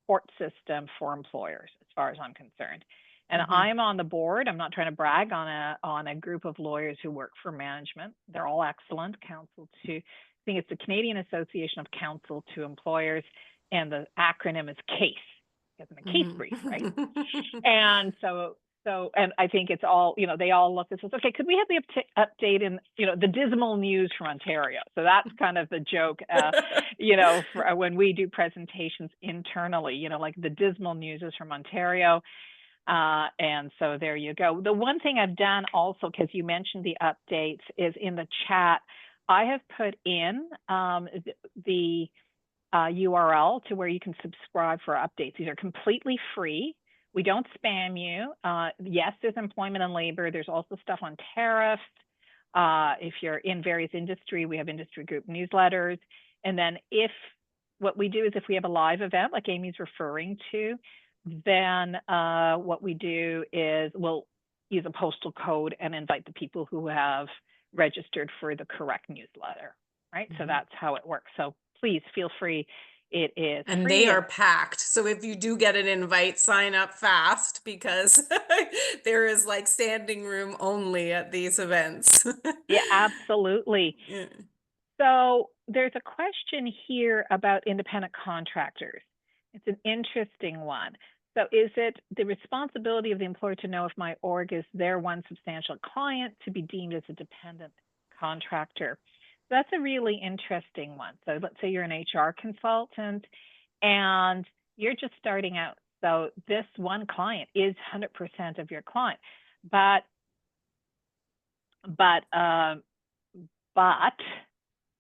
court system for employers, as far as I'm concerned. And I'm on the board. I'm not trying to brag on a group of lawyers who work for management. They're all excellent. Counsel to, I think it's the Canadian Association of Counsel to Employers, and the acronym is CASE, because in a case brief, right? And and I think it's all, they all look and says, okay, could we have the update in, the dismal news from Ontario? So that's kind of the joke, for when we do presentations internally, like the dismal news is from Ontario. And so there you go. The one thing I've done also, because you mentioned the updates, is in the chat, I have put in the URL to where you can subscribe for updates. These are completely free. We don't spam you. Yes, there's employment and labor. There's also stuff on tariffs. If you're in various industry, we have industry group newsletters. And then what we do is if we have a live event like Amy's referring to, then what we do is we'll use a postal code and invite the people who have registered for the correct newsletter, right? So that's how it works. So please feel free. It is and free. they are packed. So if you do get an invite, sign up fast because there is like standing room only at these events. Yeah, absolutely. Yeah. So there's a question here about independent contractors. It's an interesting one. So is it the responsibility of the employer to know if my org is their one substantial client to be deemed as a dependent contractor? That's a really interesting one. So let's say you're an HR consultant and you're just starting out. So this one client is 100% of your client, but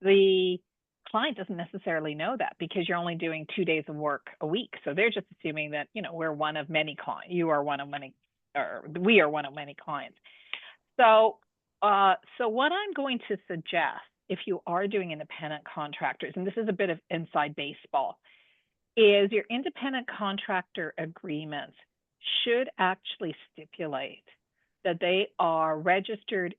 the client doesn't necessarily know that because you're only doing 2 days of work a week. So they're just assuming that, we're one of many clients. You are one of many or we are one of many clients. So, so what I'm going to suggest, if you are doing independent contractors, and this is a bit of inside baseball, is your independent contractor agreements should actually stipulate that they are registered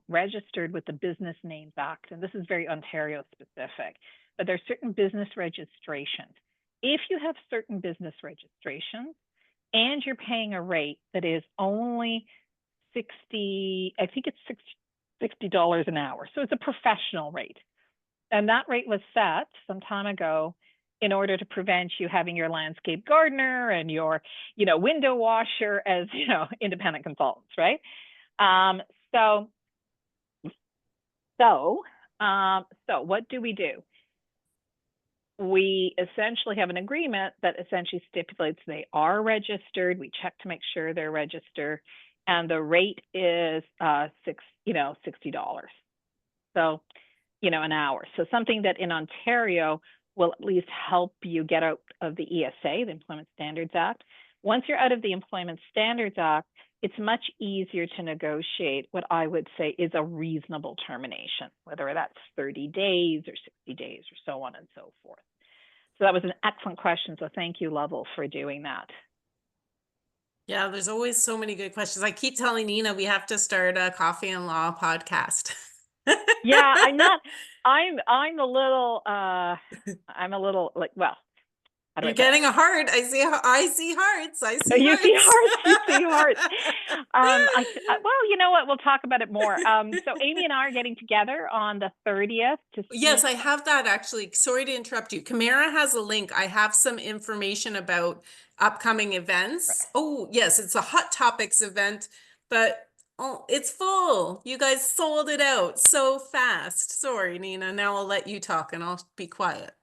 registered with the Business Names Act, and this is very Ontario specific, but there's certain business registrations. If you have certain business registrations and you're paying a rate that is only 60, I think it's $60 an hour. So it's a professional rate. And that rate was set some time ago in order to prevent you having your landscape gardener and your, window washer as, independent consultants, right? So what do? We essentially have an agreement that essentially stipulates they are registered. We check to make sure they're registered, and the rate is $60. So, an hour. So something that in Ontario will at least help you get out of the ESA, the Employment Standards Act. Once you're out of the Employment Standards Act, it's much easier to negotiate what I would say is a reasonable termination, whether that's 30 days or 60 days or so on and so forth. So that was an excellent question. So thank you, Lovell, for doing that. Yeah, there's always so many good questions. I keep telling Nina we have to start a Coffee and Law podcast. Yeah, I'm a little like, well, how do You're I put it? getting a heart. I see hearts. I see You hearts. see hearts. You see hearts. Well, you know what? We'll talk about it more. So Amy and I are getting together on the 30th to speak. Yes, I have that actually. Sorry to interrupt you. Camara has a link. I have some information about upcoming events. Oh, yes, it's a Hot Topics event, but it's full. You guys sold it out so fast. Sorry, Nina. Now I'll let you talk and I'll be quiet.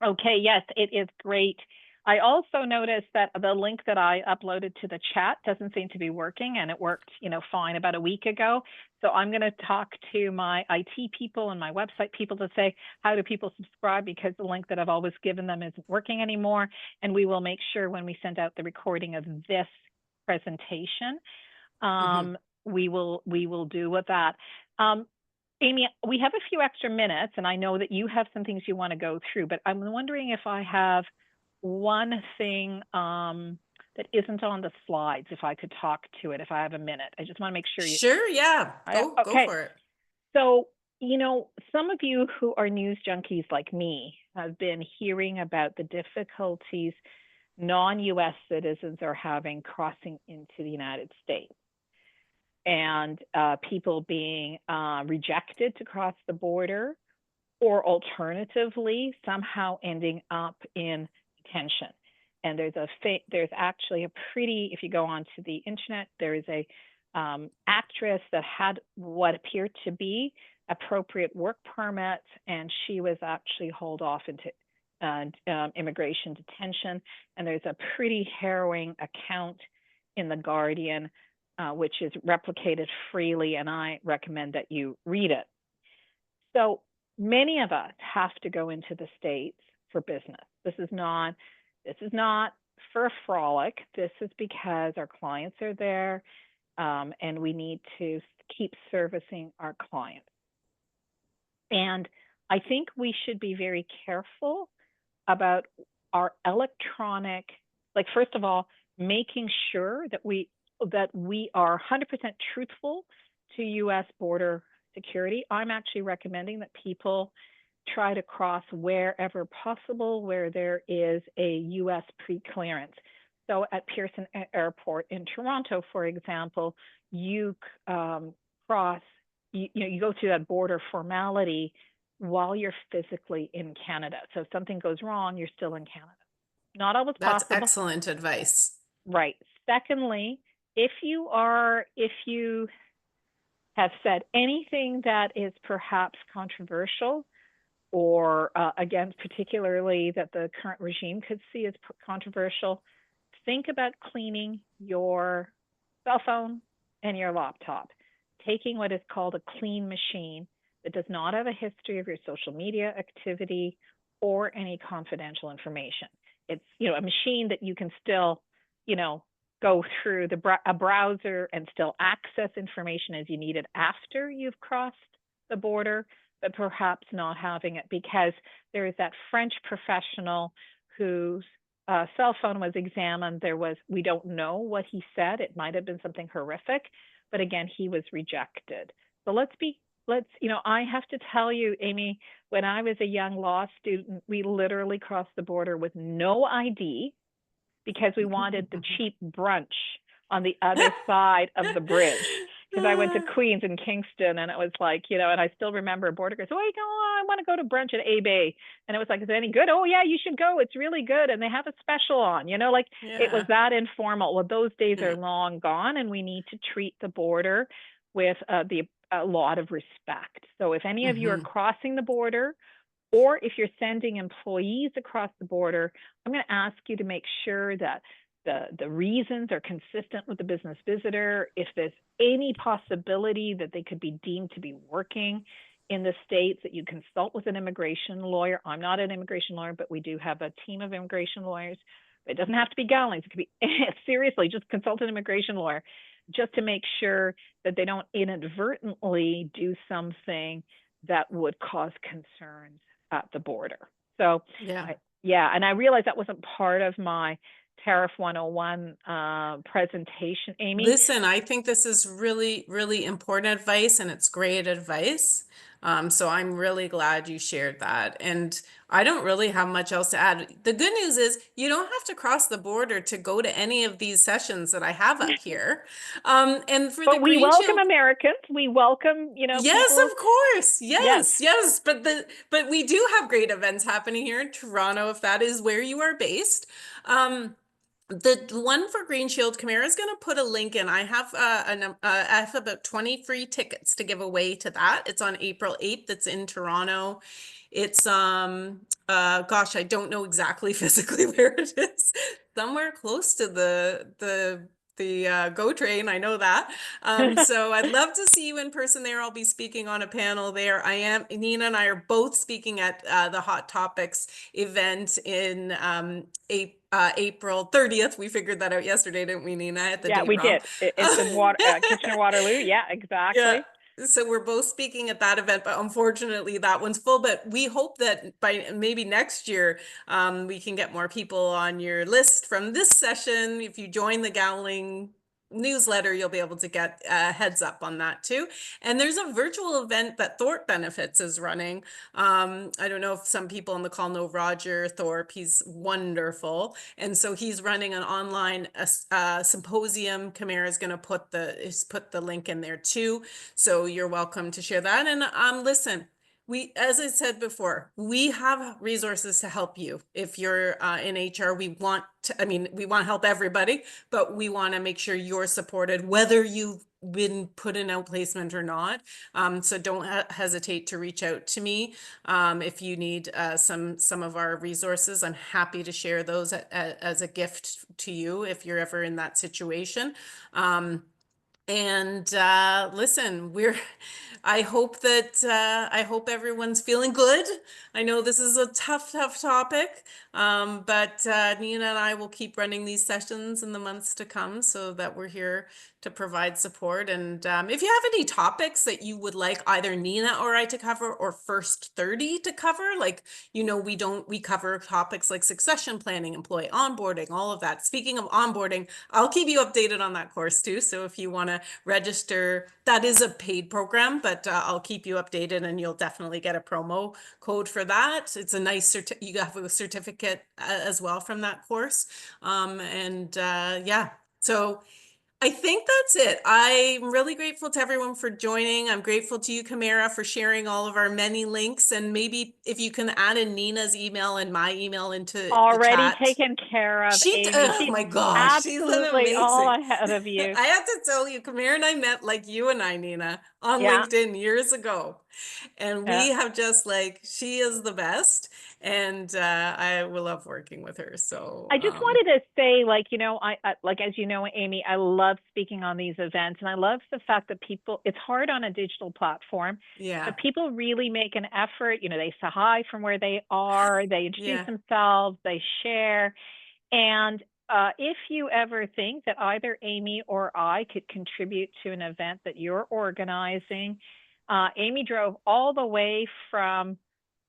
Okay, yes, it is great. I also noticed that the link that I uploaded to the chat doesn't seem to be working, and it worked, fine about a week ago. So I'm going to talk to my IT people and my website people to say, how do people subscribe? Because the link that I've always given them isn't working anymore. And we will make sure when we send out the recording of this presentation, we will do with that. Amy, we have a few extra minutes, and I know that you have some things you want to go through, but I'm wondering if I have one thing that isn't on the slides, if I could talk to it, if I have a minute. I just want to make sure you... Sure, yeah. Go Okay. for it. So, some of you who are news junkies like me have been hearing about the difficulties non-US citizens are having crossing into the United States, and people being rejected to cross the border, or alternatively somehow ending up in detention. And there's actually a pretty, if you go onto the internet, there is a actress that had what appeared to be appropriate work permits, and she was actually hauled off into immigration detention. And there's a pretty harrowing account in The Guardian, which is replicated freely, and I recommend that you read it. So many of us have to go into the States for business. This is not for a frolic. This is because our clients are there, and we need to keep servicing our clients. And I think we should be very careful about our electronic, like, first of all, making sure that we are 100% truthful to U.S. border security. I'm actually recommending that people try to cross wherever possible where there is a U.S. pre-clearance. So at Pearson Airport in Toronto, for example, you cross, you go through that border formality while you're physically in Canada. So if something goes wrong, you're still in Canada. Not always possible. That's excellent advice. Right. Secondly, if you have said anything that is perhaps controversial, or again, particularly that the current regime could see as controversial, think about cleaning your cell phone and your laptop, taking what is called a clean machine that does not have a history of your social media activity or any confidential information. It's, a machine that you can still, go through a browser and still access information as you need it after you've crossed the border, but perhaps not having it because there is that French professional whose cell phone was examined. We don't know what he said. It might have been something horrific, but again, he was rejected. So I have to tell you, Amy, when I was a young law student, we literally crossed the border with no ID because we wanted the cheap brunch on the other side of the bridge. Because I went to Queens and Kingston, and it was like, and I still remember a border guard said, "Oh, I want to go to brunch at A Bay," and it was like, "Is it any good?" "Oh yeah, you should go. It's really good, and they have a special on." Like it was Yeah. that informal. Well, those days are Yeah. long gone, and we need to treat the border with a lot of respect. So if any of you are Hmm. crossing the border, or if you're sending employees across the border, I'm going to ask you to make sure that the reasons are consistent with the business visitor. If there's any possibility that they could be deemed to be working in the States, that you consult with an immigration lawyer. I'm not an immigration lawyer, but we do have a team of immigration lawyers. It doesn't have to be Gowlings. It could be seriously, just consult an immigration lawyer just to make sure that they don't inadvertently do something that would cause concerns at the border. So, Yeah. yeah, and I realized that wasn't part of my Tariff 101 presentation, Amy. Listen, I think this is really, really important advice and it's great advice. So I'm really glad you shared that. And I don't really have much else to add. The good news is you don't have to cross the border to go to any of these sessions that I have up here. And for the But we Green welcome Shield, Americans. We welcome, yes, people. of course. Yes. Yes, yes. But we do have great events happening here in Toronto, if that is where you are based. The one for Green Shield, Camara is going to put a link in. I have about 20 free tickets to give away to that. It's on April 8th. It's in Toronto. It's gosh, I don't know exactly physically where it is. Somewhere close to the GO train. I know that. So I'd love to see you in person there. I'll be speaking on a panel there. Nina and I are both speaking at the Hot Topics event in April 30th. We figured that out yesterday, didn't we, Nina? I had the Yeah, date we wrong. did. It's in Kitchener-Waterloo. Yeah, Yeah. exactly. So we're both speaking at that event, but unfortunately that one's full. But we hope that by maybe next year, we can get more people on your list from this session. If you join the Gowling newsletter, you'll be able to get a heads up on that too. And there's a virtual event that Thorpe Benefits is running. I don't know if some people on the call know Roger Thorpe. He's wonderful. And so he's running an online symposium. Camara is going to put the link in there too. So you're welcome to share that. And listen, as I said before, we have resources to help you. If you're in HR, we want to help everybody, but we want to make sure you're supported, whether you've been put in outplacement or not. So don't hesitate to reach out to me. If you need some of our resources, I'm happy to share those as a gift to you if you're ever in that situation. And listen, I hope everyone's feeling good. I know this is a tough, tough topic, but Nina and I will keep running these sessions in the months to come so that we're here to provide support. And if you have any topics that you would like either Nina or I to cover or First 30 to cover, like, we cover topics like succession planning, employee onboarding, all of that. Speaking of onboarding, I'll keep you updated on that course too. So if you want to register, that is a paid program, but I'll keep you updated and you'll definitely get a promo code for that. It's a nice you have a certificate as well from that course. Yeah, so I think that's it. I'm really grateful to everyone for joining. I'm grateful to you, Camara, for sharing all of our many links. And maybe if you can add in Nina's email and my email into the Already chat. taken care of, Amy. Oh She's my gosh, she's an absolutely all amazing. ahead of you. I have to tell you, Kamir and I met like you and I, Nina, on Yeah. LinkedIn years ago. And Yeah. we have just she is the best. And I will love working with her. So I just wanted to say, as you know, Amy, I love speaking on these events, and I love the fact that it's hard on a digital platform, yeah, but people really make an effort. They say hi from where they are, they introduce yeah, themselves, they share. And If you ever think that either Amy or I could contribute to an event that you're organizing, Amy drove all the way from,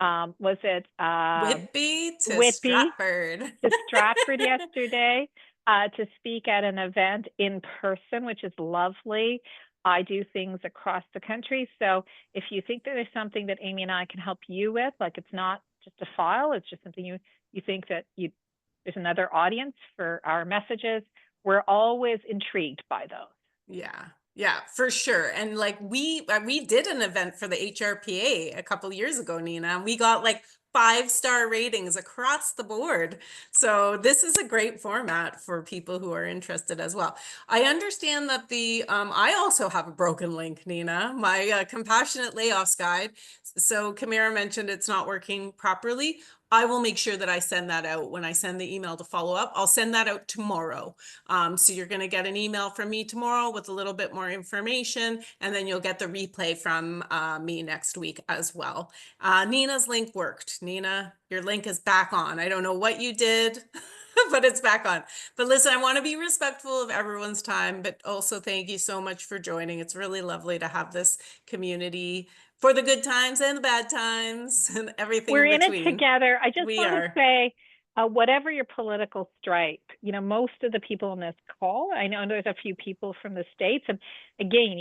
was it Whitby to Whitby Stratford. to Stratford yesterday to speak at an event in person, which is lovely. I do things across the country. So if you think that there's something that Amy and I can help you with, like it's not just a file, it's just something you think that there's another audience for our messages, we're always intrigued by those. Yeah. Yeah, for sure. And like we did an event for the HRPA a couple years ago, Nina, and we got like 5-star ratings across the board. So this is a great format for people who are interested as well. I understand that I also have a broken link, Nina, my compassionate layoffs guide. So Kamara mentioned it's not working properly. I will make sure that I send that out when I send the email to follow up. I'll send that out tomorrow. So you're going to get an email from me tomorrow with a little bit more information, and then you'll get the replay from me next week as well. Nina's link worked. Nina, your link is back on. I don't know what you did, but it's back on. But listen, I want to be respectful of everyone's time, but also thank you so much for joining. It's really lovely to have this community for the good times and the bad times and everything We're in in it between. together. I just We want to are. say, whatever your political stripe, most of the people in this call, I know there's a few people from the States. And again,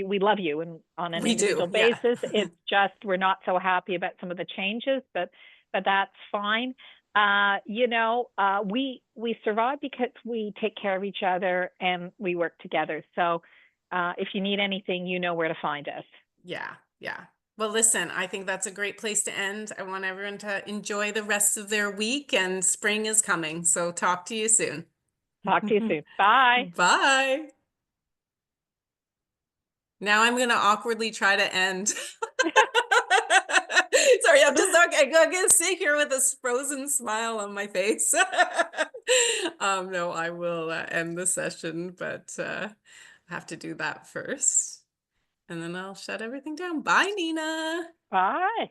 we love you and on an We do. individual Yeah. basis. It's just, we're not so happy about some of the changes, but that's fine. We survive because we take care of each other and we work together. So if you need anything, you know where to find us. Yeah, yeah. Well, listen, I think that's a great place to end. I want everyone to enjoy the rest of their week, and spring is coming. So talk to you soon. Talk to you soon. Bye. Bye. Now I'm going to awkwardly try to end. Sorry, I'm just not, I'm going to sit here with a frozen smile on my face. No, I will end the session, but I have to do that first. And then I'll shut everything down. Bye, Nina. Bye.